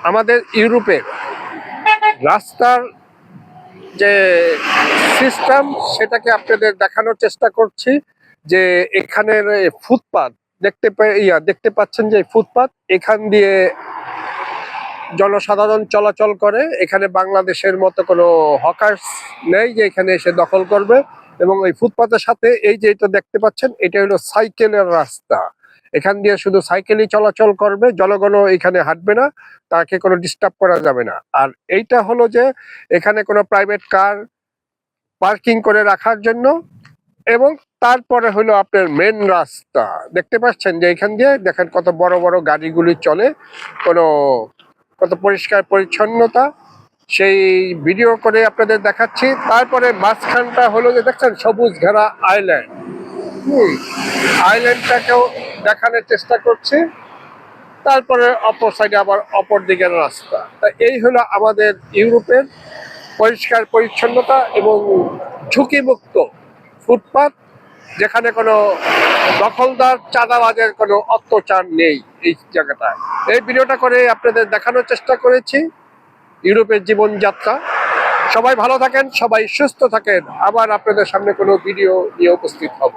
আমাদের ইউরোপের রাস্তার যে সিস্টেম সেটাকে আপনাদের দেখানোর চেষ্টা করছি। যে এখানের ফুটপাত দেখতে পাচ্ছেন যে ফুটপাত এখান দিয়ে জনসাধারণ চলাচল করে। এখানে বাংলাদেশের মতো কোনো হকার্স নেই যে এখানে এসে দখল করবে। এবং এই ফুটপাতের সাথে এই যে এটা দেখতে পাচ্ছেন এটা হলো সাইকেলের রাস্তা। এখান দিয়ে শুধু সাইকেলই চলাচল করবে, জনগণও এখানে হাঁটবে না, তাকে কোনো ডিস্টার্ব করা যাবে না। আর এইটা হলো যে এখানে কোনো প্রাইভেট কার পার্কিং করে রাখার জন্য। এবং তারপরে হলো আপনার মেন রাস্তা দেখতে পাচ্ছেন যে এখান দিয়ে দেখেন কত বড় বড় গাড়িগুলি চলে, কোনো কত পরিষ্কার পরিচ্ছন্নতা সেই ভিডিও করে আপনাদের দেখাচ্ছি। তারপরে মাঝখানটা হলো যে দেখছেন সবুজ ঘেরা আইল্যান্ড, আইল্যান্ডটাকেও দেখানোর চেষ্টা করছি। তারপরে অপর সাইডে আবার অপর দিকের রাস্তা। তা এই হলো আমাদের ইউরোপের পরিষ্কার পরিচ্ছন্নতা এবং ঝুঁকিমুক্ত ফুটপাত, যেখানে কোনো দখলদার চাঁদাবাজের কোনো অত্যাচার নেই এই জায়গাটায়। এই ভিডিওটা করে আপনাদের দেখানোর চেষ্টা করেছি ইউরোপের জীবনযাত্রা। সবাই ভালো থাকেন, সবাই সুস্থ থাকেন। আবার আপনাদের সামনে কোনো ভিডিও নিয়ে উপস্থিত হব।